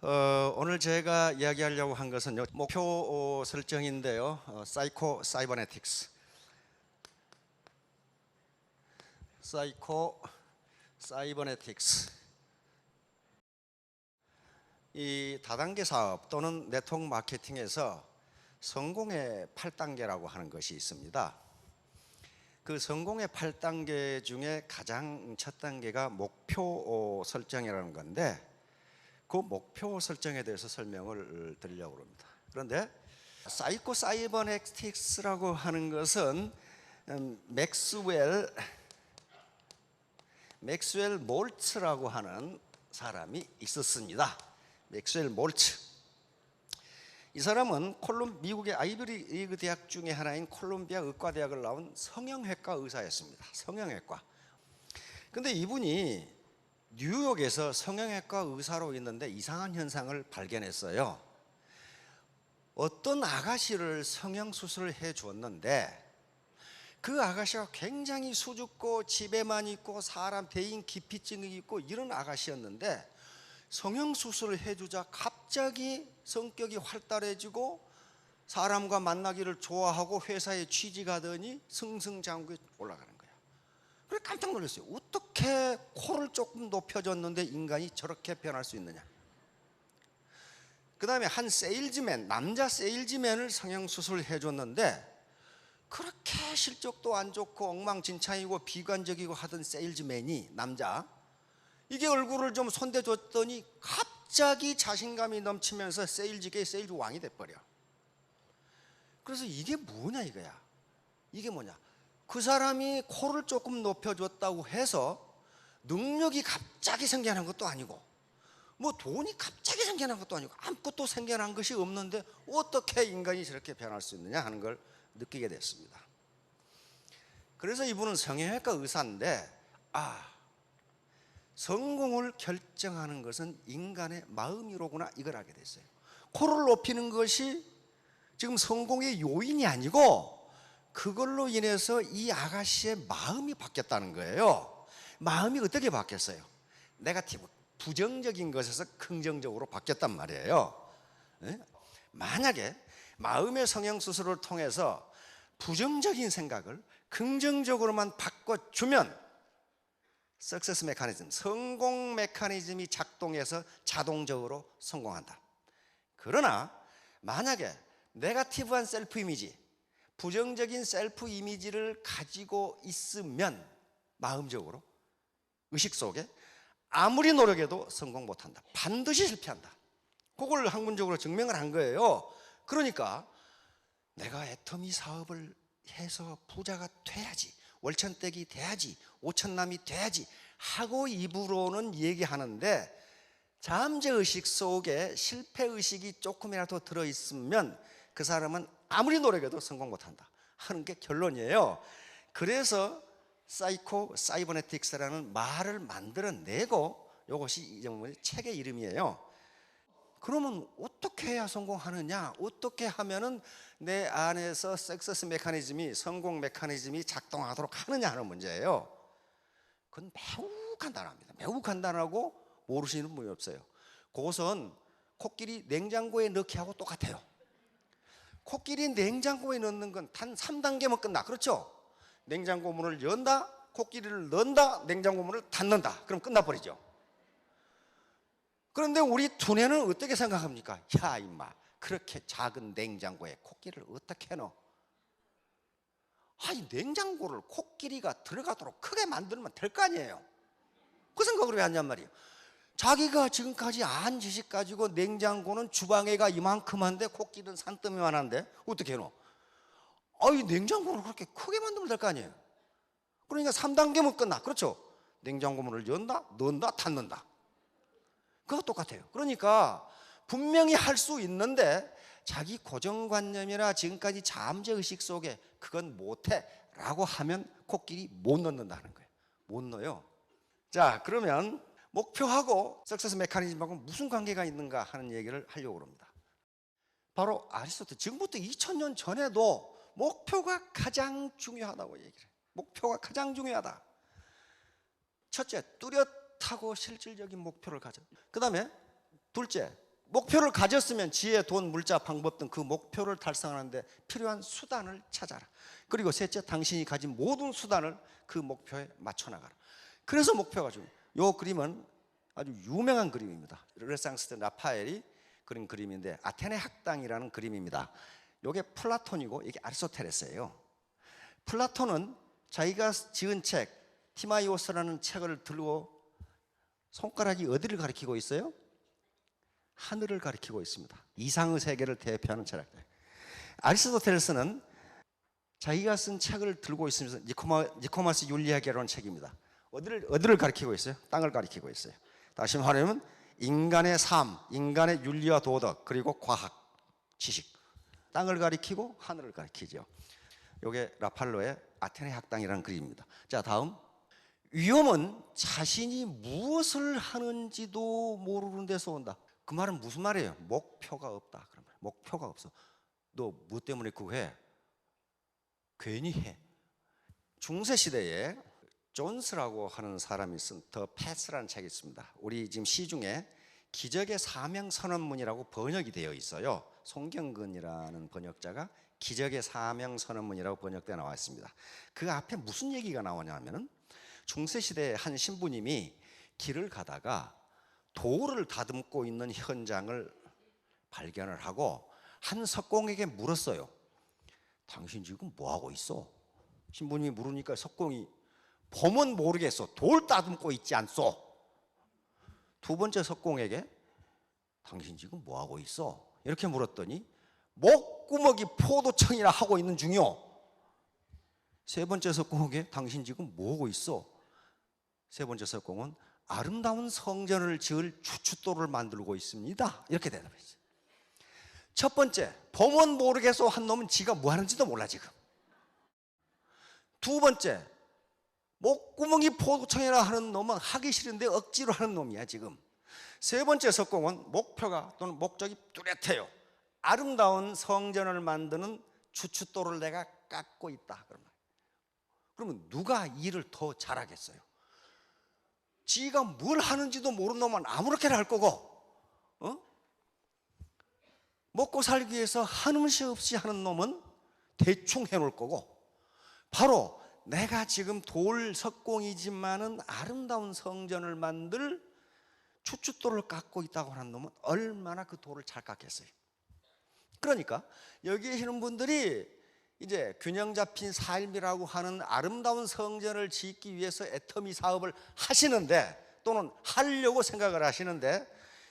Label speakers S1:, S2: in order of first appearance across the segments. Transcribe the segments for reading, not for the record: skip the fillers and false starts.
S1: 오늘 제가 이야기하려고 한 것은 목표 설정인데요. 사이코 사이버네틱스. 사이코 사이버네틱스. 이 다단계 사업 또는 네트워크 마케팅에서 성공의 8단계라고 하는 것이 있습니다. 그 성공의 8단계 중에 가장 첫 단계가 목표 설정이라는 건데, 그 목표 설정에 대해서 설명을 드리려고 합니다. 그런데 사이코 사이버네틱스라고 하는 것은 맥스웰 몰츠라고 하는 사람이 있었습니다. 맥스웰 몰츠. 이 사람은 미국의 아이비리그 대학 중에 하나인 콜롬비아 의과대학을 나온 성형외과 의사였습니다. 성형외과. 근데 이분이 뉴욕에서 성형외과 의사로 있는데 이상한 현상을 발견했어요. 어떤 아가씨를 성형수술을 해 주었는데 그 아가씨가 굉장히 수줍고 집에만 있고 사람 대인 기피증이 있고 이런 아가씨였는데 성형수술을 해주자 갑자기 성격이 활달해지고 사람과 만나기를 좋아하고 회사에 취직하더니 승승장구에 올라가는 거예요. 그래서 깜짝 놀랐어요. 어떻게 코를 조금 높여줬는데 인간이 저렇게 변할 수 있느냐. 그 다음에 한 세일즈맨, 남자 세일즈맨을 성형수술을 해줬는데 그렇게 실적도 안 좋고 엉망진창이고 비관적이고 하던 세일즈맨이 남자, 이게 얼굴을 좀 손대줬더니 갑자기 자신감이 넘치면서 세일즈계의 세일즈 왕이 돼버려. 그래서 이게 뭐냐 이거야. 이게 뭐냐. 그 사람이 코를 조금 높여줬다고 해서 능력이 갑자기 생겨난 것도 아니고 뭐 돈이 갑자기 생겨난 것도 아니고 아무것도 생겨난 것이 없는데 어떻게 인간이 저렇게 변할 수 있느냐 하는 걸 느끼게 됐습니다. 그래서 이분은 성형외과 의사인데 성공을 결정하는 것은 인간의 마음이로구나 이걸 알게 됐어요. 코를 높이는 것이 지금 성공의 요인이 아니고 그걸로 인해서 이 아가씨의 마음이 바뀌었다는 거예요. 마음이 어떻게 바뀌었어요? 네거티브, 부정적인 것에서 긍정적으로 바뀌었단 말이에요. 만약에 마음의 성형수술을 통해서 부정적인 생각을 긍정적으로만 바꿔주면 석세스 메커니즘, 성공 메커니즘이 작동해서 자동적으로 성공한다. 그러나 만약에 네거티브한 셀프 이미지, 부정적인 셀프 이미지를 가지고 있으면 마음적으로 의식 속에 아무리 노력해도 성공 못한다. 반드시 실패한다. 그걸 학문적으로 증명을 한 거예요. 그러니까 내가 애터미 사업을 해서 부자가 돼야지, 월천댁이 돼야지, 오천남이 돼야지 하고 입으로는 얘기하는데 잠재의식 속에 실패의식이 조금이라도 들어있으면 그 사람은 아무리 노력해도 성공 못한다 하는 게 결론이에요. 그래서 사이코 사이버네틱스라는 말을 만들어내고 이것이 이 책의 이름이에요. 그러면 어떻게 해야 성공하느냐, 어떻게 하면은 내 안에서 석세스 메커니즘이, 성공 메커니즘이 작동하도록 하느냐 하는 문제예요. 그건 매우 간단합니다. 매우 간단하고 모르시는 분이 없어요. 그것은 코끼리 냉장고에 넣기 하고 똑같아요. 코끼리 냉장고에 넣는 건 단 3단계면 끝나. 그렇죠? 냉장고 문을 연다, 코끼리를 넣는다, 냉장고 문을 닫는다. 그럼 끝나버리죠. 그런데 우리 두뇌는 어떻게 생각합니까? 야 임마, 그렇게 작은 냉장고에 코끼리를 어떻게 넣어? 이 냉장고를 코끼리가 들어가도록 크게 만들면 될 거 아니에요. 그 생각을 왜 하냔 말이에요. 자기가 지금까지 안 지식 가지고 냉장고는 주방에가 이만큼 한데 코끼리는 산더미만 한데 어떻게 해놓어? 이 냉장고를 그렇게 크게 만들면 될 거 아니에요. 그러니까 3단계면 끝나. 그렇죠? 냉장고 문을 연다, 넣는다, 닫는다. 그거 똑같아요. 그러니까 분명히 할 수 있는데 자기 고정관념이나 지금까지 잠재의식 속에 그건 못해 라고 하면 코끼리 못 넣는다는 거예요. 못 넣어요. 자, 그러면 목표하고 석세스 메커니즘하고 무슨 관계가 있는가 하는 얘기를 하려고 합니다. 바로 아리스토텔, 지금부터 2000년 전에도 목표가 가장 중요하다고 얘기를 해요. 목표가 가장 중요하다. 첫째, 뚜렷하고 실질적인 목표를 가져. 그 다음에 둘째, 목표를 가졌으면 지혜, 돈, 물자, 방법 등 그 목표를 달성하는데 필요한 수단을 찾아라. 그리고 셋째, 당신이 가진 모든 수단을 그 목표에 맞춰 나가라. 그래서 목표가 중요해요. 이 그림은 아주 유명한 그림입니다. 르네상스 때 라파엘이 그린 그림인데 아테네 학당이라는 그림입니다. 이게 플라톤이고 이게 아리스토텔레스예요. 플라톤은 자기가 지은 책 티마이오스라는 책을 들고 손가락이 어디를 가리키고 있어요? 하늘을 가리키고 있습니다. 이상의 세계를 대표하는 철학자. 아리스토텔레스는 자기가 쓴 책을 들고 있으면서 니코마스 윤리학이라는 책입니다. 어디를 가리키고 있어요? 땅을 가리키고 있어요. 다시 말하면 인간의 삶, 인간의 윤리와 도덕, 그리고 과학, 지식, 땅을 가리키고 하늘을 가리키죠. 이게 라팔로의 아테네 학당이라는 그림입니다. 자, 다음. 위험은 자신이 무엇을 하는지도 모르는 데서 온다. 그 말은 무슨 말이에요? 목표가 없다. 그런 말. 목표가 없어. 너 뭐 때문에 그거 해? 괜히 해. 중세 시대에 존스라고 하는 사람이 쓴 더 패스라는 책이 있습니다. 우리 지금 시중에 기적의 사명 선언문이라고 번역이 되어 있어요. 송경근이라는 번역자가 기적의 사명 선언문이라고 번역되어 나와 있습니다. 그 앞에 무슨 얘기가 나오냐면은 중세 시대의 한 신부님이 길을 가다가 돌을 다듬고 있는 현장을 발견을 하고 한 석공에게 물었어요. 당신 지금 뭐 하고 있어? 신부님이 물으니까 석공이 보면 모르겠어. 돌 다듬고 있지 않소? 두 번째 석공에게 당신 지금 뭐 하고 있어? 이렇게 물었더니 목구멍이 포도청이나 하고 있는 중이요. 세 번째 석공에게 당신 지금 뭐 하고 있어? 세 번째 석공은 아름다운 성전을 지을 추춧돌을 만들고 있습니다. 이렇게 대답했어요. 첫 번째, 보면 모르겠어 한 놈은 지가 뭐 하는지도 몰라 지금. 두 번째, 목구멍이 포도청이라 하는 놈은 하기 싫은데 억지로 하는 놈이야 지금. 세 번째 석공은 목표가 또는 목적이 뚜렷해요. 아름다운 성전을 만드는 추춧돌을 내가 깎고 있다. 그러면 누가 일을 더 잘하겠어요? 지가 뭘 하는지도 모르는 놈은 아무렇게나 할 거고, 먹고 살기 위해서 한음식 없이 하는 놈은 대충 해놓을 거고, 바로 내가 지금 돌 석공이지만은 아름다운 성전을 만들 추춧돌을 깎고 있다고 하는 놈은 얼마나 그 돌을 잘 깎겠어요. 그러니까 여기 계시는 분들이 이제 균형 잡힌 삶이라고 하는 아름다운 성전을 짓기 위해서 애터미 사업을 하시는데, 또는 하려고 생각을 하시는데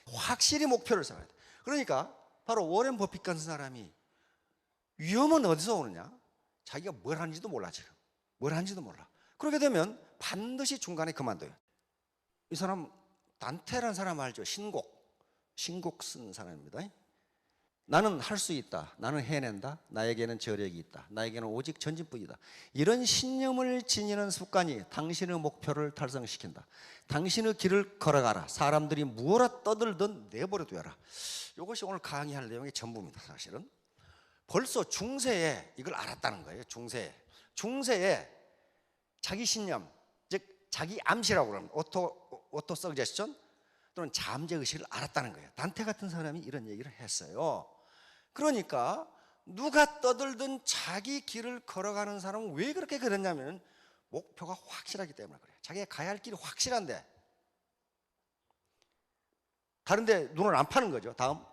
S1: 확실히 목표를 세워야 돼. 그러니까 바로 워렌 버핏 같은 사람이 위험은 어디서 오느냐? 자기가 뭘 하는지도 몰라 지금. 뭘 하는지도 몰라. 그렇게 되면 반드시 중간에 그만둬요. 이 사람 단테라는 사람 알죠? 신곡 쓴 사람입니다. 나는 할 수 있다. 나는 해낸다. 나에게는 저력이 있다. 나에게는 오직 전진뿐이다. 이런 신념을 지니는 습관이 당신의 목표를 달성시킨다. 당신의 길을 걸어가라. 사람들이 무엇라 떠들든 내버려 둬라. 이것이 오늘 강의할 내용의 전부입니다. 사실은 벌써 중세에 이걸 알았다는 거예요. 중세에 자기 신념, 즉 자기 암시라고 그러면 오토 서제스션 또는 잠재 의식을 알았다는 거예요. 단테 같은 사람이 이런 얘기를 했어요. 그러니까 누가 떠들든 자기 길을 걸어가는 사람은 왜 그렇게 그랬냐면 목표가 확실하기 때문에 그래요. 자기가 가야 할 길이 확실한데 다른데 눈을 안 파는 거죠. 다음,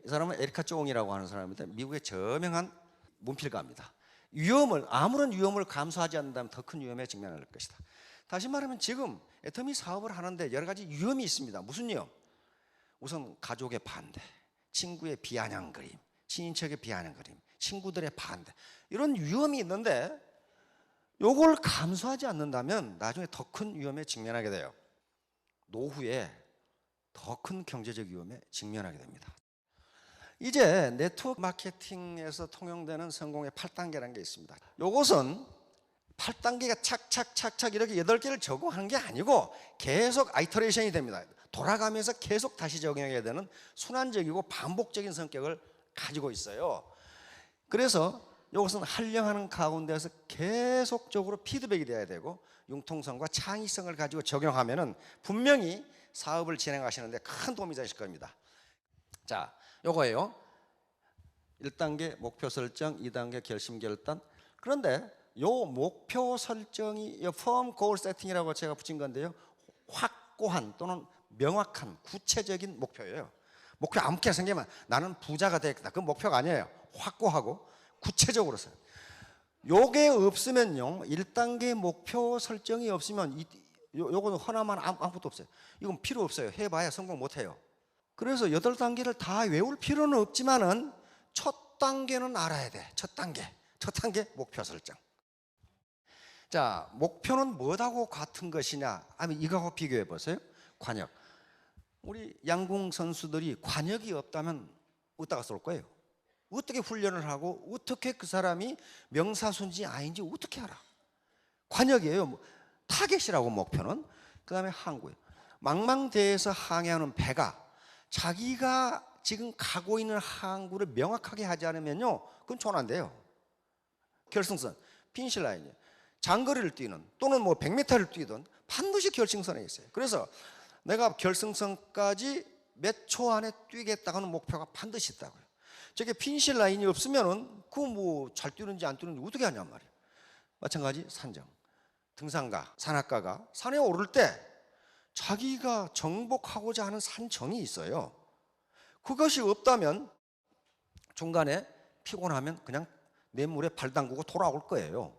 S1: 이 사람은 에리카 쫑이라고 하는 사람인데 미국의 저명한 문필가입니다. 아무런 위험을 감수하지 않는다면 더 큰 위험에 직면할 것이다. 다시 말하면 지금 애터미 사업을 하는데 여러 가지 위험이 있습니다. 무슨 위험? 우선 가족의 반대, 친구의 비아냥 그림, 친인척의 비아냥 그림, 친구들의 반대, 이런 위험이 있는데 이걸 감수하지 않는다면 나중에 더 큰 위험에 직면하게 돼요. 노후에 더 큰 경제적 위험에 직면하게 됩니다. 이제 네트워크 마케팅에서 통용되는 성공의 8단계라는 게 있습니다. 이것은 8단계가 착착착착 이렇게 8개를 적용하는 게 아니고 계속 아이터레이션이 됩니다. 돌아가면서 계속 다시 적용해야 되는 순환적이고 반복적인 성격을 가지고 있어요. 그래서 이것은 활용하는 가운데서 계속적으로 피드백이 돼야 되고 융통성과 창의성을 가지고 적용하면은 분명히 사업을 진행하시는데 큰 도움이 되실 겁니다. 자, 요거예요. 1단계 목표 설정, 2단계 결심 결단. 그런데 요 목표 설정이 firm goal setting이라고 제가 붙인 건데요, 확고한 또는 명확한 구체적인 목표예요. 목표 아무렇게나 생기면 나는 부자가 되겠다, 그건 목표가 아니에요. 확고하고 구체적으로 써요. 요게 없으면요, 1단계 목표 설정이 없으면 요거는 허나만 아무것도 없어요. 이건 필요 없어요. 해봐야 성공 못해요. 그래서 8단계를 다 외울 필요는 없지만은 첫 단계는 알아야 돼. 첫 단계 목표 설정. 자, 목표는 뭐하고 같은 것이냐 하면 이거하고 비교해 보세요. 관역. 우리 양궁 선수들이 관역이 없다면 어디다가 쏠 거예요? 어떻게 훈련을 하고 어떻게 그 사람이 명사순지 아닌지 어떻게 알아? 관역이에요. 타겟이라고 목표는. 그 다음에 항구예요. 망망대해에서 항해하는 배가 자기가 지금 가고 있는 항구를 명확하게 하지 않으면요, 그건 전 안 돼요. 결승선, 피니시라인이에요. 장거리를 뛰는 또는 뭐 100m를 뛰든 반드시 결승선에 있어요. 그래서 내가 결승선까지 몇 초 안에 뛰겠다는 목표가 반드시 있다고요. 저게 피니시 라인이 없으면은 그 뭐 잘 뛰는지 안 뛰는지 어떻게 하냔 말이에요. 마찬가지 산정. 등산가, 산악가가 산에 오를 때 자기가 정복하고자 하는 산정이 있어요. 그것이 없다면 중간에 피곤하면 그냥 냇물에 발 담그고 돌아올 거예요.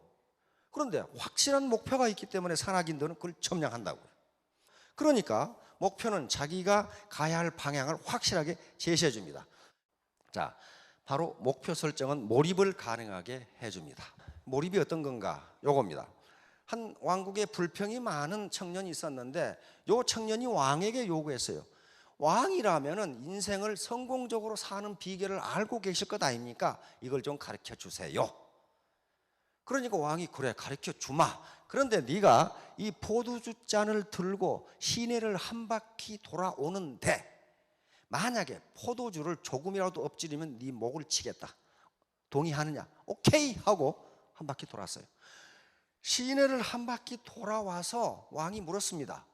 S1: 그런데 확실한 목표가 있기 때문에 산악인들은 그걸 점령한다고요. 그러니까 목표는 자기가 가야 할 방향을 확실하게 제시해 줍니다. 자, 바로 목표 설정은 몰입을 가능하게 해줍니다. 몰입이 어떤 건가? 요겁니다. 한 왕국에 불평이 많은 청년이 있었는데 요 청년이 왕에게 요구했어요. 왕이라면은 인생을 성공적으로 사는 비결을 알고 계실 것 아닙니까? 이걸 좀 가르쳐 주세요. 그러니까 왕이 그래, 가르쳐 주마. 그런데 네가 이 포도주 잔을 들고 시내를 한 바퀴 돌아오는데 만약에 포도주를 조금이라도 엎지르면 네 목을 치겠다. 동의하느냐? 오케이 하고 한 바퀴 돌았어요. 시내를 한 바퀴 돌아와서 왕이 물었습니다.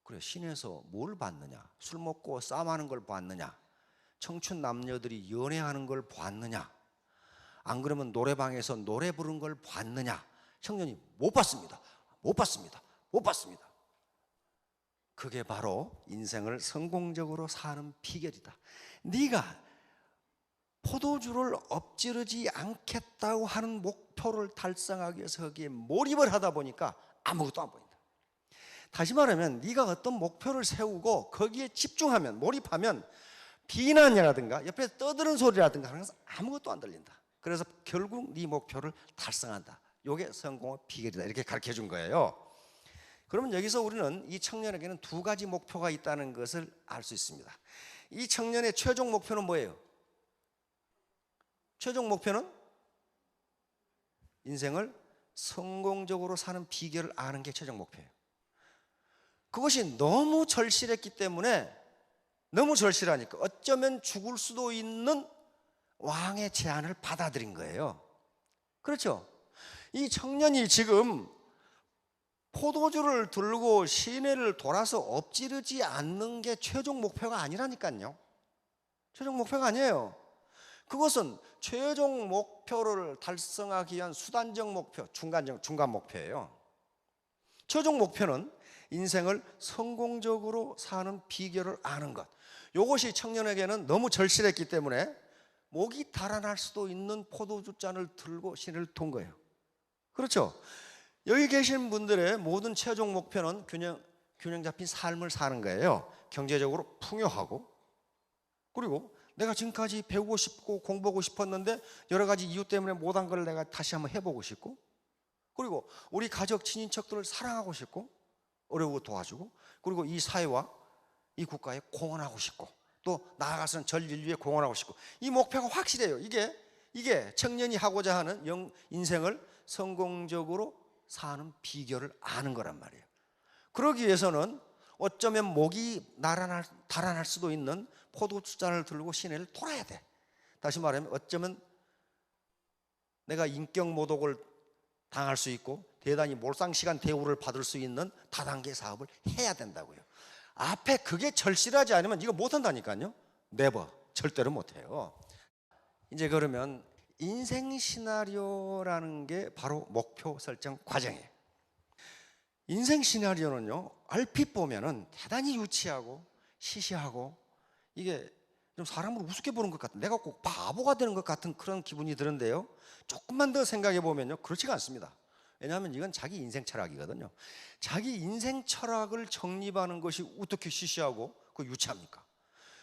S1: 그래, 시내에서 뭘 봤느냐? 술 먹고 싸움하는 걸 봤느냐? 청춘 남녀들이 연애하는 걸 봤느냐? 안 그러면 노래방에서 노래 부른 걸 봤느냐? 청년이 못 봤습니다. 못 봤습니다. 못 봤습니다. 그게 바로 인생을 성공적으로 사는 비결이다. 네가 포도주를 엎지르지 않겠다고 하는 목표를 달성하기 위해서 거기에 몰입을 하다 보니까 아무것도 안 보인다. 다시 말하면 네가 어떤 목표를 세우고 거기에 집중하면, 몰입하면 비난이라든가 옆에 떠드는 소리라든가 하는 것은 아무것도 안 들린다. 그래서 결국 네 목표를 달성한다. 이게 성공의 비결이다. 이렇게 가르쳐 준 거예요. 그러면 여기서 우리는 이 청년에게는 두 가지 목표가 있다는 것을 알 수 있습니다. 이 청년의 최종 목표는 뭐예요? 최종 목표는 인생을 성공적으로 사는 비결을 아는 게 최종 목표예요. 그것이 너무 절실했기 때문에, 너무 절실하니까 어쩌면 죽을 수도 있는 왕의 제안을 받아들인 거예요. 그렇죠? 이 청년이 지금 포도주를 들고 시내를 돌아서 엎지르지 않는 게 최종 목표가 아니라니까요. 최종 목표가 아니에요. 그것은 최종 목표를 달성하기 위한 수단적 목표, 중간 목표예요. 최종 목표는 인생을 성공적으로 사는 비결을 아는 것. 이것이 청년에게는 너무 절실했기 때문에 목이 달아날 수도 있는 포도주 잔을 들고 시내를 돈 거예요. 그렇죠? 여기 계신 분들의 모든 최종 목표는 균형 잡힌 삶을 사는 거예요. 경제적으로 풍요하고, 그리고 내가 지금까지 배우고 싶고 공부하고 싶었는데 여러 가지 이유 때문에 못한 걸 내가 다시 한번 해보고 싶고, 그리고 우리 가족 친인척들을 사랑하고 싶고 어려우고 도와주고, 그리고 이 사회와 이 국가에 공헌하고 싶고, 또 나아가서는 전 인류에 공헌하고 싶고, 이 목표가 확실해요. 이게 청년이 하고자 하는 인생을 성공적으로 사는 비결을 아는 거란 말이에요. 그러기 위해서는 어쩌면 목이 달아날 수도 있는 포도주잔을 들고 시내를 돌아야 돼. 다시 말하면 어쩌면 내가 인격 모독을 당할 수 있고 대단히 몰상식한 대우를 받을 수 있는 다단계 사업을 해야 된다고요. 앞에 그게 절실하지 않으면 이거 못한다니까요. 네버, 절대로 못해요. 이제 그러면 인생 시나리오라는 게 바로 목표 설정 과정이에요. 인생 시나리오는요, 얼핏 보면은 대단히 유치하고 시시하고 이게 좀 사람을 우습게 보는 것 같은, 내가 꼭 바보가 되는 것 같은 그런 기분이 드는데요, 조금만 더 생각해 보면요, 그렇지가 않습니다. 왜냐하면 이건 자기 인생 철학이거든요. 자기 인생 철학을 정립하는 것이 어떻게 시시하고 그 유치합니까?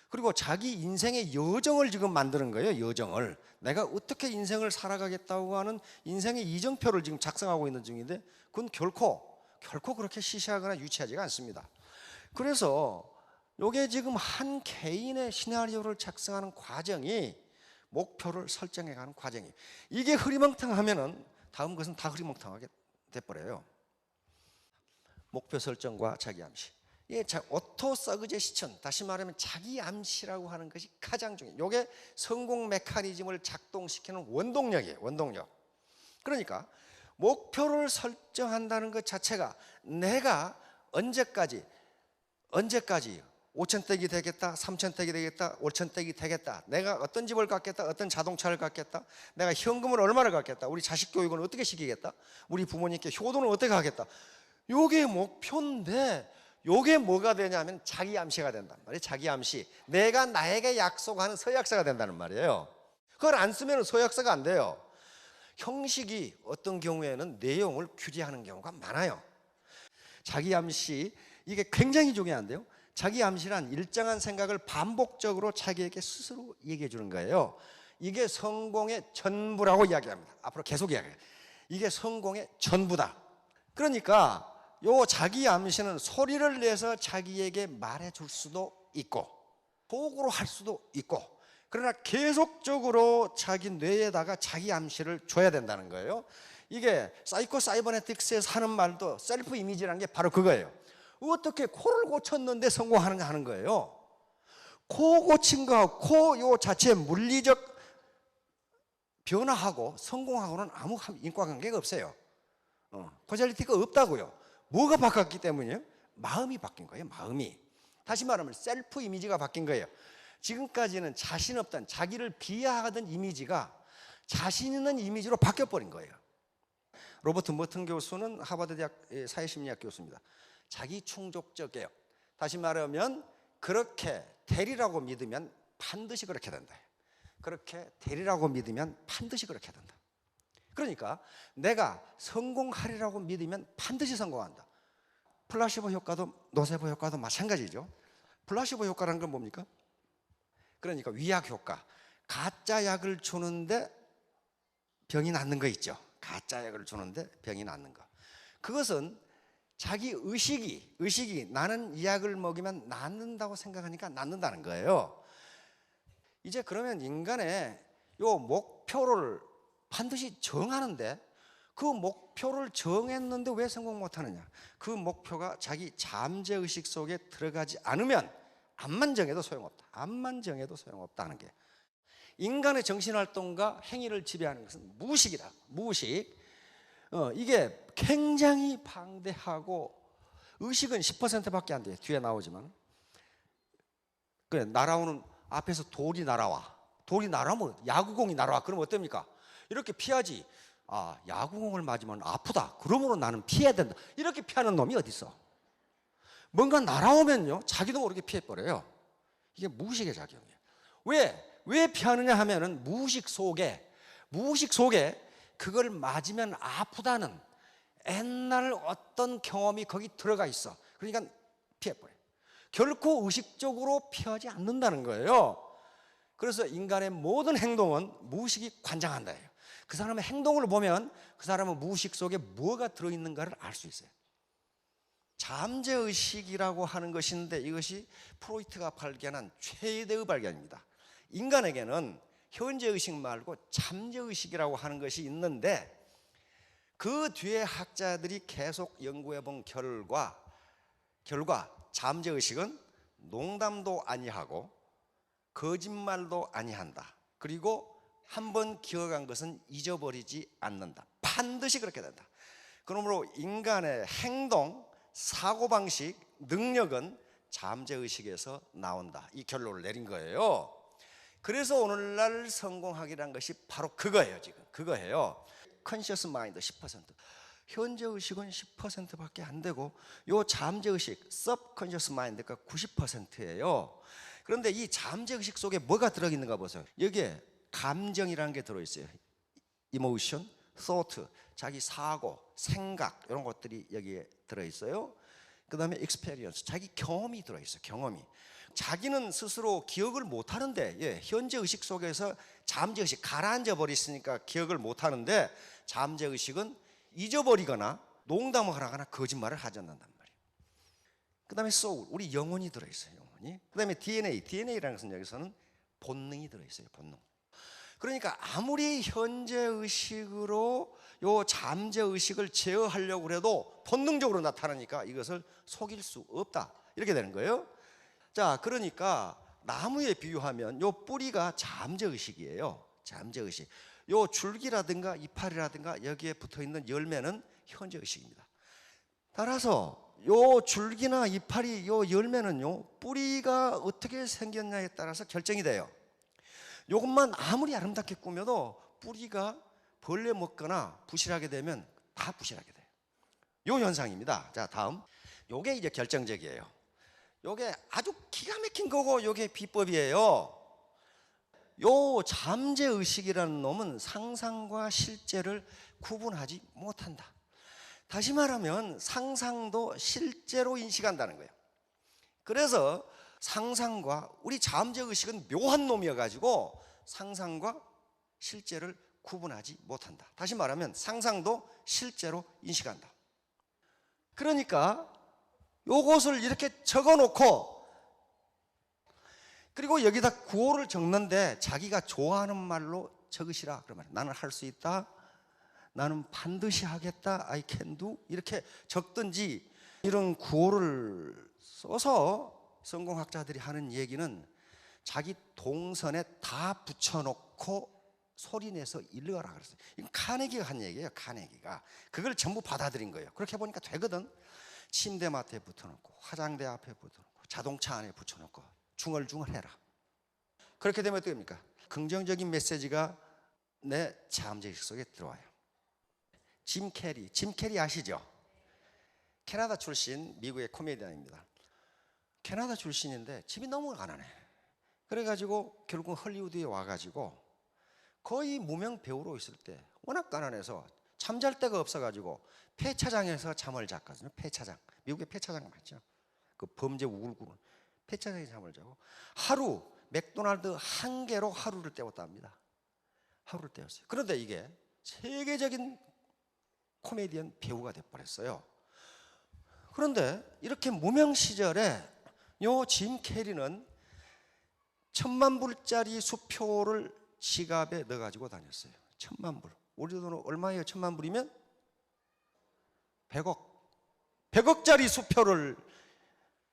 S1: 그리고 자기 인생의 여정을 지금 만드는 거예요. 여정을, 내가 어떻게 인생을 살아가겠다고 하는 인생의 이정표를 지금 작성하고 있는 중인데, 그건 결코 그렇게 시시하거나 유치하지가 않습니다. 그래서 이게 지금 한 개인의 시나리오를 작성하는 과정이 목표를 설정해가는 과정이에요. 이게 흐리멍텅하면은 다음 것은 다 흐리멍텅하게 돼버려요. 목표 설정과 자기 암시. 이게 오토 서그제스천, 다시 말하면 자기 암시라고 하는 것이 가장 중요해요. 이게 성공 메커니즘을 작동시키는 원동력이에요. 원동력. 그러니까 목표를 설정한다는 것 자체가 내가 언제까지 5,000댁이 되겠다, 3,000댁이 되겠다, 5,000댁이 되겠다, 내가 어떤 집을 갖겠다, 어떤 자동차를 갖겠다, 내가 현금을 얼마를 갖겠다, 우리 자식 교육은 어떻게 시키겠다, 우리 부모님께 효도는 어떻게 하겠다, 요게 목표인데, 요게 뭐가 되냐면 자기 암시가 된단 말이에요. 자기 암시. 내가 나에게 약속하는 서약서가 된다는 말이에요. 그걸 안 쓰면 서약서가 안 돼요. 형식이 어떤 경우에는 내용을 규제하는 경우가 많아요. 자기 암시, 이게 굉장히 중요한데요, 자기 암시란 일정한 생각을 반복적으로 자기에게 스스로 얘기해 주는 거예요. 이게 성공의 전부라고 이야기합니다. 앞으로 계속 이야기해요. 이게 성공의 전부다. 그러니까 요 자기 암시는 소리를 내서 자기에게 말해 줄 수도 있고 도구로 할 수도 있고, 그러나 계속적으로 자기 뇌에다가 자기 암시를 줘야 된다는 거예요. 이게 사이코 사이버네틱스에서 하는 말도 셀프 이미지라는 게 바로 그거예요. 어떻게 코를 고쳤는데 성공하는가 하는 거예요. 코 고친 거하고 코 요 자체의 물리적 변화하고 성공하고는 아무 인과관계가 없어요. 코잘리티가 없다고요. 뭐가 바뀌었기 때문이에요? 마음이 바뀐 거예요. 마음이. 다시 말하면 셀프 이미지가 바뀐 거예요. 지금까지는 자신 없던, 자기를 비하하던 이미지가 자신 있는 이미지로 바뀌어버린 거예요. 로버트 머튼 교수는 하버드 대학 사회심리학 교수입니다. 자기 충족적 개혁. 다시 말하면 그렇게 되리라고 믿으면 반드시 그렇게 된다. 그렇게 되리라고 믿으면 반드시 그렇게 된다. 그러니까 내가 성공하리라고 믿으면 반드시 성공한다. 플라시보 효과도 노세보 효과도 마찬가지죠. 플라시보 효과라는 건 뭡니까? 그러니까 위약 효과. 가짜 약을 주는데 병이 낫는 거 있죠. 가짜 약을 주는데 병이 낫는 거. 그것은 자기 의식이 나는 이 약을 먹이면 낫는다고 생각하니까 낫는다는 거예요. 이제 그러면 인간의 요 목표를 반드시 정하는데, 그 목표를 정했는데 왜 성공 못하느냐? 그 목표가 자기 잠재의식 속에 들어가지 않으면 암만 정해도 소용없다. 암만 정해도 소용없다는 게, 인간의 정신활동과 행위를 지배하는 것은 무의식이다. 무의식. 이게 굉장히 방대하고, 의식은 10%밖에 안 돼요. 뒤에 나오지만. 그래, 날아오는 앞에서 돌이 날아와. 돌이 날아오면 야구공이 날아와. 그럼 어떻습니까? 이렇게 피하지. 아, 야구공을 맞으면 아프다. 그러므로 나는 피해야 된다. 이렇게 피하는 놈이 어디 있어? 뭔가 날아오면요, 자기도 모르게 피해버려요. 이게 무의식의 작용이에요. 왜 피하느냐 하면은 무의식 속에 그걸 맞으면 아프다는 옛날 어떤 경험이 거기 들어가 있어. 그러니까 피해버려요. 결코 의식적으로 피하지 않는다는 거예요. 그래서 인간의 모든 행동은 무의식이 관장한다. 그 사람의 행동을 보면 그 사람은 무의식 속에 뭐가 들어있는가를 알 수 있어요. 잠재의식이라고 하는 것인데, 이것이 프로이트가 발견한 최대의 발견입니다. 인간에게는 현재의식 말고 잠재의식이라고 하는 것이 있는데, 그 뒤에 학자들이 계속 연구해 본 결과 잠재의식은 농담도 아니하고 거짓말도 아니한다. 그리고 한번 기억한 것은 잊어버리지 않는다. 반드시 그렇게 된다. 그러므로 인간의 행동, 사고방식, 능력은 잠재의식에서 나온다. 이 결론을 내린 거예요. 그래서 오늘날 성공학이라는 것이 바로 그거예요. 지금 그거예요. 컨셔스 마인드 10%, 현재의식은 10%밖에 안 되고 요 잠재의식 서브컨셔스 마인드가 90%예요. 그런데 이 잠재의식 속에 뭐가 들어있는가 보세요. 여기에 감정이라는 게 들어있어요. 이모션, thought, 자기 사고, 생각 이런 것들이 여기에 들어있어요. 그 다음에 experience, 자기 경험이 들어있어요. 경험이. 자기는 스스로 기억을 못하는데 현재의식 속에서 잠재의식 가라앉아 버렸으니까 기억을 못하는데 잠재의식은 잊어버리거나 농담을 하거나 거짓말을 하지 않는단 말이에요. 그 다음에 soul, 우리 영혼이 들어있어요. 영혼이. 그 다음에 DNA라는 것은 여기서는 본능이 들어있어요. 본능. 그러니까 아무리 현재의식으로 요 잠재의식을 제어하려고 해도 본능적으로 나타나니까 이것을 속일 수 없다. 이렇게 되는 거예요. 자, 그러니까 나무에 비유하면 요 뿌리가 잠재의식이에요. 잠재의식. 요 줄기라든가 이파리라든가 여기에 붙어있는 열매는 현재의식입니다. 따라서 요 줄기나 이파리, 요 열매는요 뿌리가 어떻게 생겼냐에 따라서 결정이 돼요. 요것만 아무리 아름답게 꾸며도 뿌리가 벌레 먹거나 부실하게 되면 다 부실하게 돼요. 요 현상입니다. 자, 다음. 요게 이제 결정적이에요. 요게 아주 기가 막힌 거고 요게 비법이에요. 요 잠재의식이라는 놈은 상상과 실제를 구분하지 못한다. 다시 말하면 상상도 실제로 인식한다는 거예요. 그래서 상상과 우리 잠재의식은 묘한 놈이어가지고 상상과 실제를 구분하지 못한다. 다시 말하면 상상도 실제로 인식한다. 그러니까 요것을 이렇게 적어놓고 그리고 여기다 구호를 적는데 자기가 좋아하는 말로 적으시라. 그러면 나는 할 수 있다, 나는 반드시 하겠다, I can do 이렇게 적든지 이런 구호를 써서 성공학자들이 하는 얘기는 자기 동선에 다 붙여놓고 소리내서 일러라 그랬어요. 이건 카네기가 한 얘기예요. 카네기가 그걸 전부 받아들인 거예요. 그렇게 보니까 되거든. 침대 맡에 붙여놓고 화장대 앞에 붙여놓고 자동차 안에 붙여놓고 중얼중얼해라. 그렇게 되면 어떻게 됩니까? 긍정적인 메시지가 내 잠재의식 속에 들어와요. 짐 캐리 아시죠? 캐나다 출신 미국의 코미디언입니다. 캐나다 출신인데 집이 너무 가난해. 그래가지고 결국 헐리우드에 와가지고 거의 무명 배우로 있을 때 워낙 가난해서 잠잘 데가 없어가지고 폐차장에서 잠을 잤거든요. 폐차장. 미국에 폐차장 맞죠? 그 범죄 우글우글 폐차장에서 잠을 자고 하루 맥도날드 한 개로 하루를 때웠다 합니다. 하루를 때웠어요. 그런데 이게 세계적인 코미디언 배우가 돼버렸어요. 그런데 이렇게 무명 시절에 요 짐 캐리는 10,000불짜리 수표를 지갑에 넣어가지고 다녔어요. 10,000불. 우리 돈으로 얼마예요? 10,000불이면 100억. 100억짜리 수표를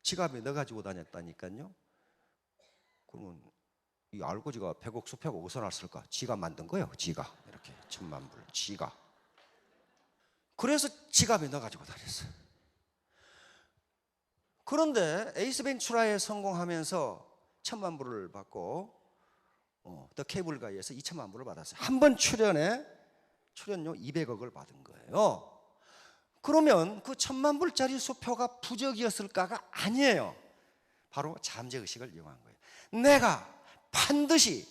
S1: 지갑에 넣어가지고 다녔다니까요. 그러면 이 알고지가 100억 수표가 어디서 났을까? 지가 만든 거예요. 지가 이렇게 10,000불. 지가. 그래서 지갑에 넣어가지고 다녔어요. 그런데 에이스 벤츄라에 성공하면서 1,000,000불을 받고 더 케이블 가이에서 2,000,000불을 받았어요. 한 번 출연료 200억을 받은 거예요. 그러면 그 1,000,000불짜리 수표가 부적이었을까가 아니에요. 바로 잠재의식을 이용한 거예요. 내가 반드시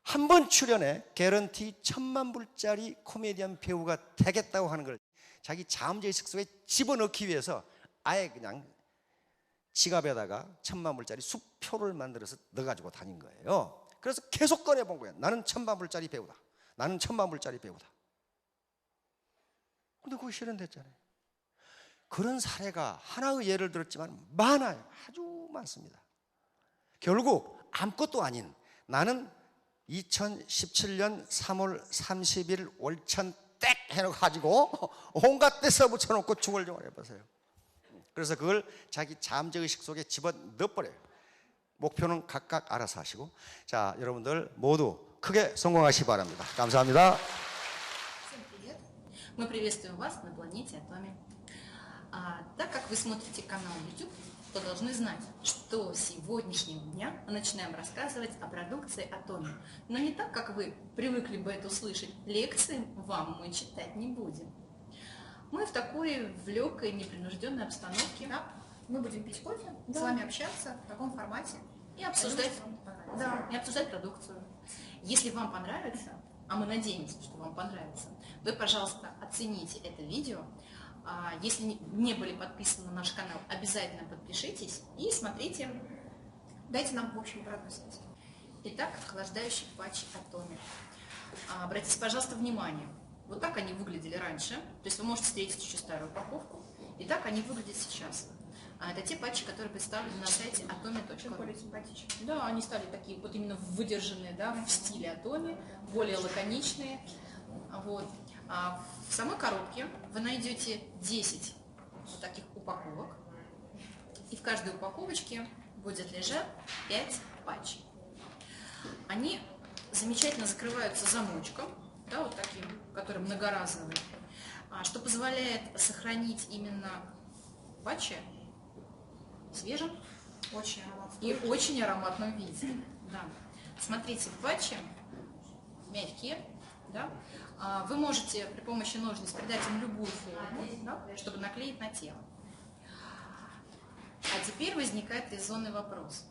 S1: 한 번 출연에 개런티 1,000,000불짜리 코미디언 배우가 되겠다고 하는 걸 자기 잠재의식 속에 집어넣기 위해서 아예 그냥 지갑에다가 1,000,000불짜리 수표를 만들어서 넣어가지고 다닌 거예요. 그래서 계속 꺼내본 거예요. 나는 1,000,000불짜리 배우다. 나는 1,000,000불짜리 배우다. 근데 그거 실현됐잖아요. 그런 사례가 하나의 예를 들었지만 많아요. 아주 많습니다. 결국 아무것도 아닌 나는 2017년 3월 30일 월천 땡 해가지고 온갖 데서 붙여놓고 중얼중얼 해보세요. 그래서 그걸 자기 잠재의식 속에 집어넣어버려요. 목표는 각각 알아서 하시고. 자, 여러분들 모두 크게 성공하시기 바랍니다. 감사합니다.
S2: Всем привет! Мы приветствуем вас на планете Атоми. Так как вы смотрите канал YouTube,
S3: то должны знать, что с сегодняшнего дня мы начинаем рассказывать о продукции Atomy. Но не так, как вы привыкли бы это услышать. Лекции вам мы читать не будем. Мы в такой в легкой, непринужденной обстановке.
S2: Да, мы будем пить кофе,
S3: Да.
S2: с вами общаться в таком формате.
S3: И обсуждать,
S2: Я думаю, что вам понравится.
S3: и обсуждать продукцию. Если вам понравится, а мы надеемся, что вам понравится, вы, пожалуйста, оцените это видео. Если не были подписаны на наш канал, обязательно подпишитесь и смотрите.
S2: Дайте нам, в общем, обратную связь.
S3: Итак, охлаждающий патч Atomy. Обратите, пожалуйста, внимание. Вот так они выглядели раньше. То есть вы можете встретить еще старую упаковку. И так они выглядят сейчас. Это те патчи, которые представлены на сайте
S2: Очень
S3: atomy.ru.
S2: более симпатичный.
S3: Да, они стали такие вот именно выдержанные, да, в стиле Atomy, более лаконичные. Вот. В самой коробке вы найдете 10 вот таких упаковок. И в каждой упаковочке будет лежать 5 патчей. Они замечательно закрываются замочком, да, вот таким, который многоразовый, что позволяет сохранить именно патчи свежим
S2: Очень ароматный.
S3: и очень ароматном виде. Да. Смотрите, патчи мягкие, да? Вы можете при помощи ножниц придать им любую форму, да, чтобы наклеить на тело. А теперь возникает резонный вопрос.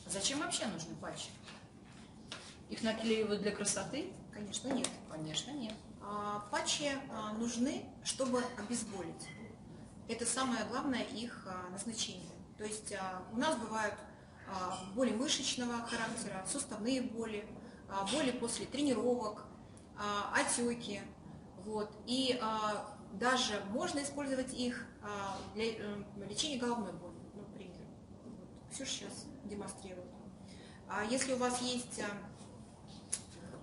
S3: Зачем вообще нужны патчи? Их наклеивают для красоты?
S2: Конечно, нет.
S3: Конечно, нет.
S2: Патчи нужны, чтобы обезболить. Это самое главное их назначение. То есть у нас бывают боли мышечного характера, суставные боли, боли после тренировок, отеки. Вот. И даже можно использовать их для лечения головной боли, например. Вот. Ксюша сейчас демонстрирует. Если у вас есть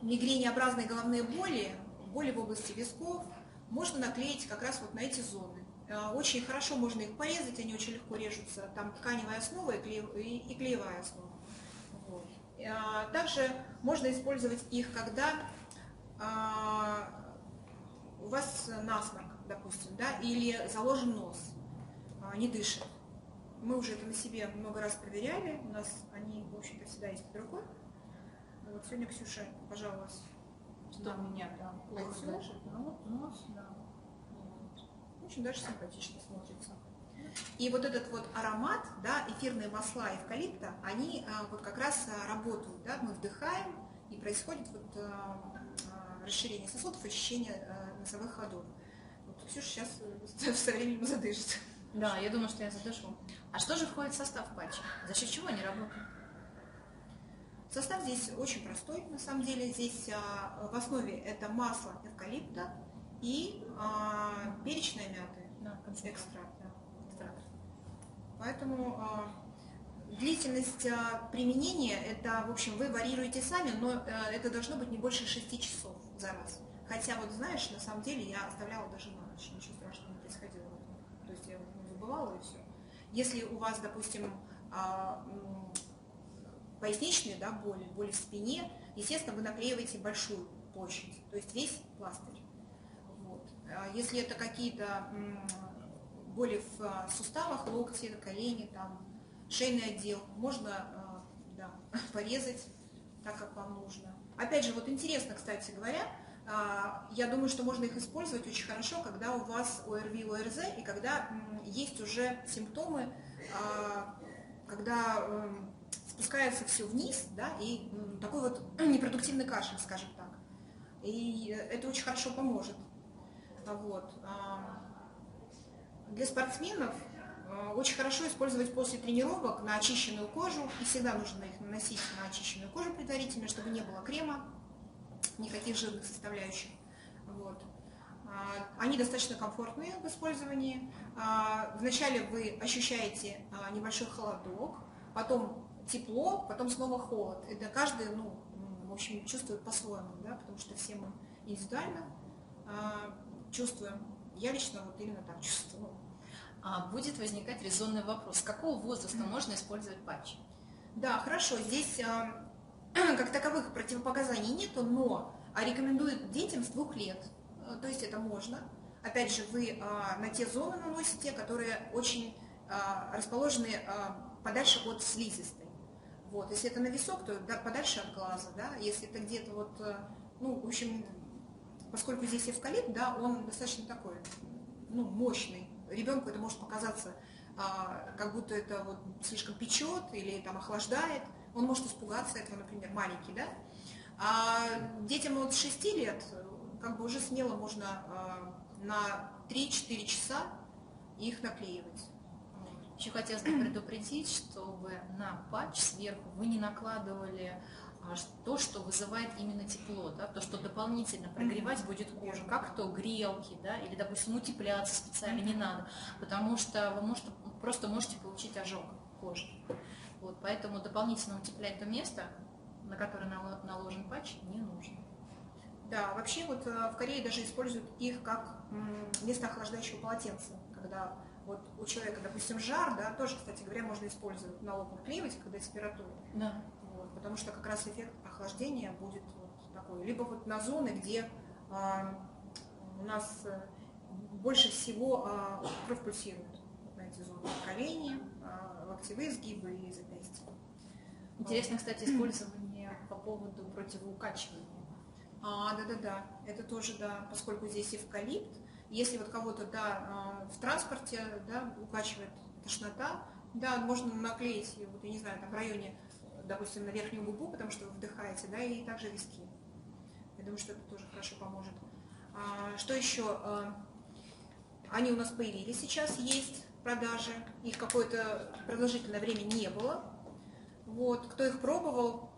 S2: мигренеобразные головные боли, боли в области висков, можно наклеить как раз вот на эти зоны. Очень хорошо можно их порезать, они очень легко режутся. Там тканевая основа и клеевая основа. Вот. Также можно использовать их, когда у вас насморк, допустим, да, или заложен нос, не дышит. Мы уже это на себе много раз проверяли, у нас они, в общем-то, всегда есть под рукой. Вот сегодня Ксюша пожаловалась.
S3: Что у меня там плохо
S2: Лицо.
S3: дышит? Ну, нос, да.
S2: Очень даже симпатично смотрится. И вот этот вот аромат, да, эфирные масла эвкалипта, они вот как раз работают, да, мы вдыхаем, и происходит вот расширение сосудов, очищение носовых ходов. Вот Ксюша сейчас со временем задышит.
S3: Да, я думаю, что я задышу. А что же входит в состав патча? За счет чего они работают?
S2: Состав здесь очень простой, на самом деле. Здесь в основе это масло эвкалипта и перечная мяты,
S3: Да,
S2: экстракт. Да.
S3: экстракт.
S2: Поэтому длительность применения, это, в общем, вы варьируете сами, но это должно быть не больше 6 часов за раз. Хотя, вот знаешь, на самом деле я оставляла даже на ночь, ничего страшного не происходило. То есть я вот забывала и все. Если у вас, допустим, поясничные, да, боли в спине, естественно, вы наклеиваете большую площадь, то есть весь пластырь. Вот. Если это какие-то боли в суставах, локти, колени, там, шейный отдел, можно да, порезать так, как вам нужно. Опять же, вот интересно, кстати говоря, я думаю, что можно их использовать очень хорошо, когда у вас ОРВИ, ОРЗ, и когда есть уже симптомы, когда спускается все вниз, да, и такой вот непродуктивный кашель, скажем так. И это очень хорошо поможет. Вот. Для спортсменов очень хорошо использовать после тренировок на очищенную кожу, и всегда нужно их наносить на очищенную кожу предварительно, чтобы не было крема, никаких жирных составляющих. Вот. Они достаточно комфортные в использовании. Вначале вы ощущаете небольшой холодок, потом тепло, потом снова холод. Это каждый, в общем, чувствует по-своему, да, потому что все мы индивидуально чувствуем. Я лично вот именно так чувствую.
S3: Будет возникать резонный вопрос. С какого возраста можно использовать патчи?
S2: Да, хорошо. Здесь как таковых противопоказаний нету, но рекомендуют детям с 2 лет. То есть это можно. Опять же, вы на те зоны наносите, которые очень расположены подальше от слизистой. Вот. Если это на висок, то подальше от глаза, да. Если это где-то вот, ну, в общем, поскольку здесь эвкалипт, да, он достаточно такой, ну, мощный. Ребенку это может показаться, как будто это вот слишком печет или там охлаждает. Он может испугаться этого, например, маленький, да. А детям от 6 лет как бы уже смело можно на 3-4 часа их наклеивать.
S3: Еще хотелось бы предупредить, чтобы на патч сверху вы не накладывали то, что вызывает именно тепло, да, то, что дополнительно прогревать будет кожу, как то грелки, да, или, допустим, утепляться специально не надо, потому что вы просто можете получить ожог кожи. Вот, поэтому дополнительно утеплять то место, на которое наложен патч, не нужно.
S2: Да, вообще вот в Корее даже используют их как вместо охлаждающего полотенца, когда вот у человека, допустим, жар, да, тоже, кстати говоря, можно использовать на лоб наклеивать, когда температура.
S3: Да.
S2: Вот, потому что как раз эффект охлаждения будет вот такой. Либо вот на зоны, где у нас больше всего кровь пульсирует. Вот на эти зоны. Колени, локтевые сгибы и запястья.
S3: Интересно, кстати, использование по поводу противоукачивания.
S2: Да, это тоже, да, поскольку здесь эвкалипт. Если вот кого-то, да, в транспорте, да, укачивает тошнота, да, можно наклеить, вот, я не знаю, там в районе, допустим, на верхнюю губу, потому что вы вдыхаете, да, и также виски. Я думаю, что это тоже хорошо поможет. Что еще? Они у нас появились сейчас, есть в продаже. Их какое-то продолжительное время не было. Вот, кто их пробовал,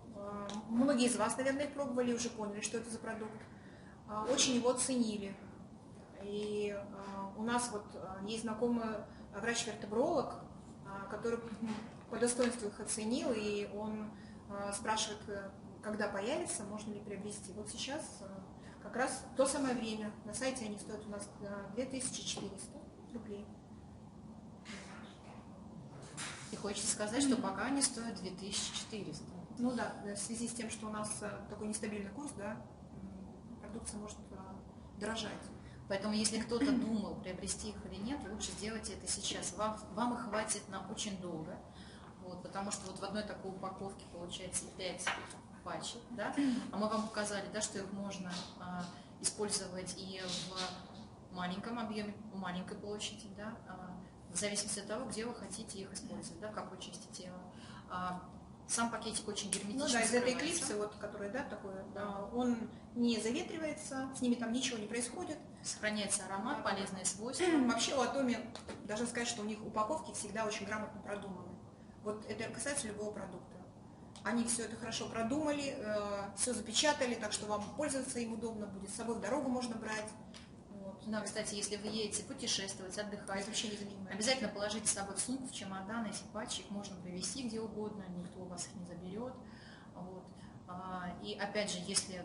S2: многие из вас, наверное, их пробовали и уже поняли, что это за продукт. Очень его ценили. И у нас вот есть знакомый врач-вертебролог, который по достоинству их оценил, и он спрашивает, когда появится, можно ли приобрести. Вот сейчас как раз то самое время. На сайте они стоят у нас 2400 рублей.
S3: И хочется сказать, что пока они стоят 2400.
S2: Ну да, в связи с тем, что у нас такой нестабильный курс, да, продукция может дорожать.
S3: Поэтому, если кто-то думал, приобрести их или нет, лучше сделайте это сейчас. Вам их хватит на очень долго, вот, потому что вот в одной такой упаковке получается 5 патчей, да? А мы вам показали, да, что их можно использовать и в маленьком объеме, в маленькой площади, да, в зависимости от того, где вы хотите их использовать, да, в какой части тела. Сам пакетик очень герметично
S2: Ну да, из этой
S3: скрывается.
S2: клипсы, вот, который, да, такой, он не заветривается, с ними там ничего не происходит.
S3: Сохраняется аромат, полезные свойства.
S2: Вообще у Атоми, должна сказать, что у них упаковки всегда очень грамотно продуманы. Вот это касается любого продукта. Они все это хорошо продумали, все запечатали, так что вам пользоваться им удобно будет, с собой в дорогу можно брать. Вот.
S3: Да, кстати, если вы едете путешествовать, отдыхать,
S2: Это вообще незаменимое.
S3: обязательно положите с собой в сумку, в чемодан эти патчи, их можно привезти где угодно, никто у вас их не заберет. Вот. И опять же, если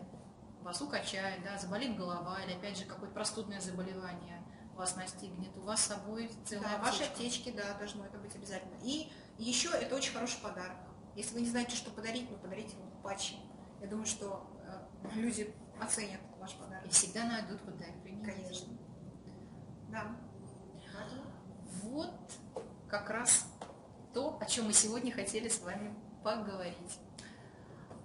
S3: вас укачает, да, заболит голова или опять же какое-то простудное заболевание вас настигнет, у вас с собой целая
S2: Да, ваши
S3: аптечка.
S2: аптечки, да, должно это быть обязательно. И еще это очень хороший подарок. Если вы не знаете, что подарить, ну подарите ему патчи. Я думаю, что люди оценят ваш подарок.
S3: И всегда найдут, куда их применить.
S2: Конечно. Да.
S3: Вот как раз то, о чем мы сегодня хотели с вами поговорить.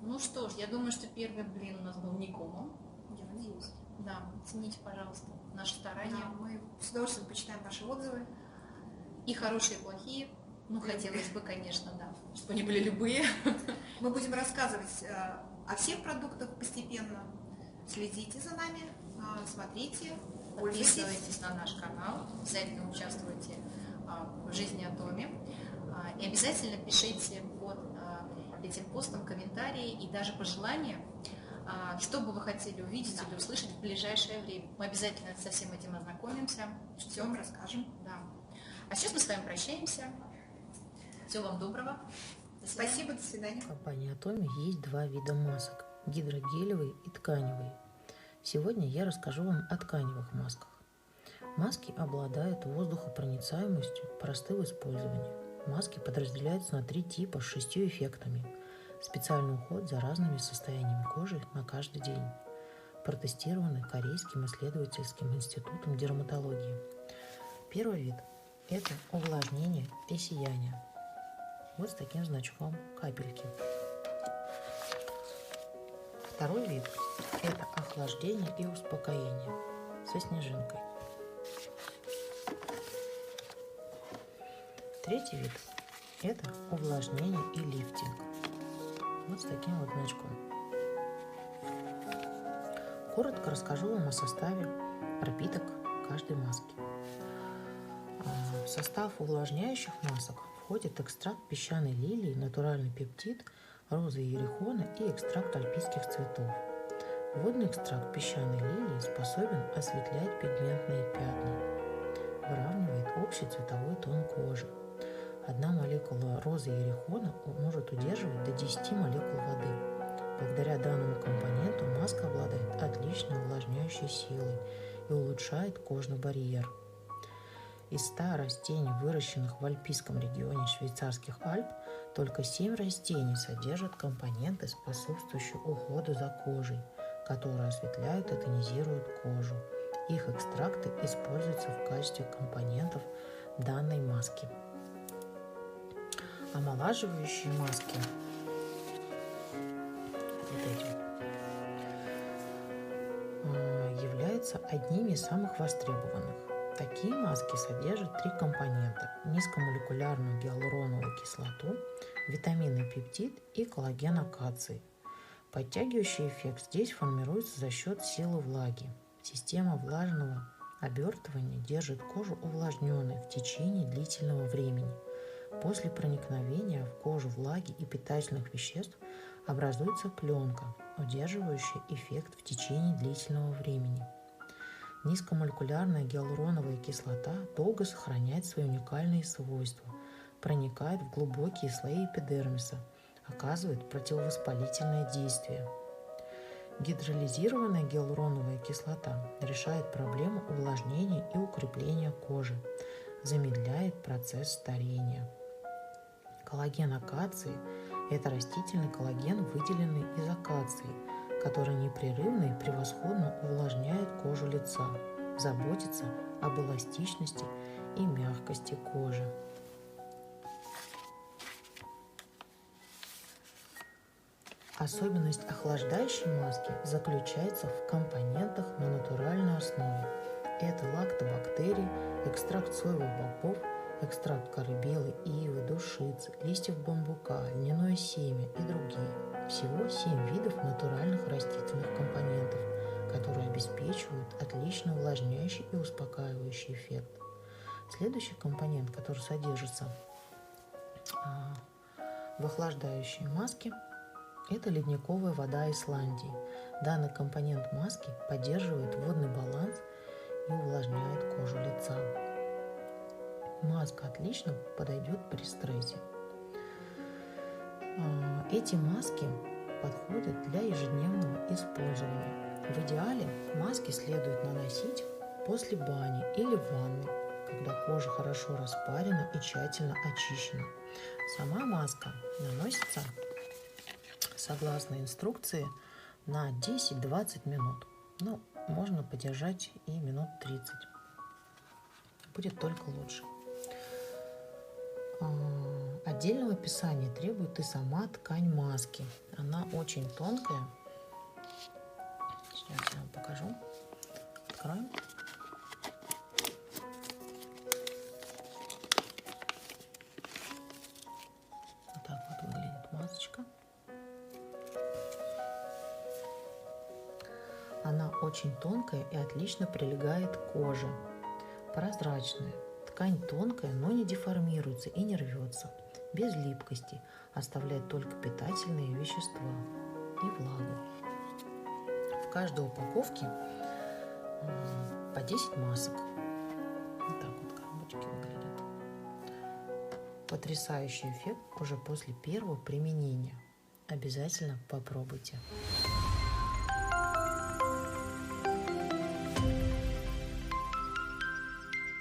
S3: Ну что ж, я думаю, что первый блин у нас был не комом.
S2: Я надеюсь.
S3: Да, цените, пожалуйста, наши старания.
S2: Да, мы с удовольствием почитаем ваши отзывы.
S3: И хорошие, и плохие. Ну, хотелось бы, конечно, да, чтобы они были любые.
S2: Мы будем рассказывать о всех продуктах постепенно. Следите за нами, смотрите, пользуйтесь.
S3: Подписывайтесь на наш канал, обязательно участвуйте в жизни Атоми. И обязательно пишите под этим постом комментарии и даже пожелания, что бы вы хотели увидеть или услышать в ближайшее время. Мы обязательно со всем этим ознакомимся,
S2: Ждем, расскажем.
S3: Да. А сейчас мы с вами прощаемся. Всего вам доброго. До свидания.
S2: Спасибо, до свидания.
S4: В компании Атоми есть два вида масок – гидрогелевые и тканевые. Сегодня я расскажу вам о тканевых масках. Маски обладают воздухопроницаемостью, просты в использовании. Маски подразделяются на 3 типа с 6 эффектами. Специальный уход за разными состояниями кожи на каждый день. Протестированы Корейским исследовательским институтом дерматологии. Первый вид это увлажнение и сияние. Вот с таким значком капельки. Второй вид – это охлаждение и успокоение со снежинкой. Третий вид – это увлажнение и лифтинг. Вот с таким вот значком. Коротко расскажу вам о составе пропиток каждой маски. В состав увлажняющих масок входит экстракт песчаной лилии, натуральный пептид, розы иерихона и экстракт альпийских цветов. Водный экстракт песчаной лилии способен осветлять пигментные пятна, выравнивает общий цветовой тон кожи. Одна молекула розы иерихона может удерживать до 10 молекул воды. Благодаря данному компоненту маска обладает отличной увлажняющей силой и улучшает кожный барьер. Из 100 растений, выращенных в альпийском регионе швейцарских Альп, только 7 растений содержат компоненты, способствующие уходу за кожей, которые осветляют и тонизируют кожу. Их экстракты используются в качестве компонентов данной маски. Омолаживающие маски являются одними из самых востребованных. Такие маски содержат 3 компонента – низкомолекулярную гиалуроновую кислоту, витаминный пептид и коллаген акации. Подтягивающий эффект здесь формируется за счет силы влаги. Система влажного обертывания держит кожу увлажненной в течение длительного времени. После проникновения в кожу влаги и питательных веществ образуется пленка, удерживающая эффект в течение длительного времени. Низкомолекулярная гиалуроновая кислота долго сохраняет свои уникальные свойства, проникает в глубокие слои эпидермиса, оказывает противовоспалительное действие. Гидролизированная гиалуроновая кислота решает проблему увлажнения и укрепления кожи, замедляет процесс старения. Коллаген акации – это растительный коллаген, выделенный из акации, который непрерывно и превосходно увлажняет кожу лица, заботится об эластичности и мягкости кожи. Особенность охлаждающей маски заключается в компонентах на натуральной основе. Это лактобактерии, экстракт соевых бобов, экстракт коры белой ивы, душицы, листьев бамбука, льняное семя и другие. Всего 7 видов натуральных растительных компонентов, которые обеспечивают отличный увлажняющий и успокаивающий эффект. Следующий компонент, который содержится в охлаждающей маске, это ледниковая вода Исландии. Данный компонент маски поддерживает водный баланс и увлажняет кожу лица. Маска отлично подойдет при стрессе. Эти маски подходят для ежедневного использования. В идеале маски следует наносить после бани или ванны, когда кожа хорошо распарена и тщательно очищена. Сама маска наносится, согласно инструкции, на 10-20 минут. Но можно подержать и минут 30. Будет только лучше. Отдельного описания требует и сама ткань маски. Она очень тонкая. Сейчас я вам покажу. Откроем. Вот так вот выглядит масочка. Она очень тонкая и отлично прилегает к коже. Прозрачная. Ткань тонкая, но не деформируется и не рвется. Без липкости. Оставляет только питательные вещества и влагу. В каждой упаковке по 10 масок. Вот так вот коробочки выглядят. Потрясающий эффект уже после первого применения. Обязательно попробуйте.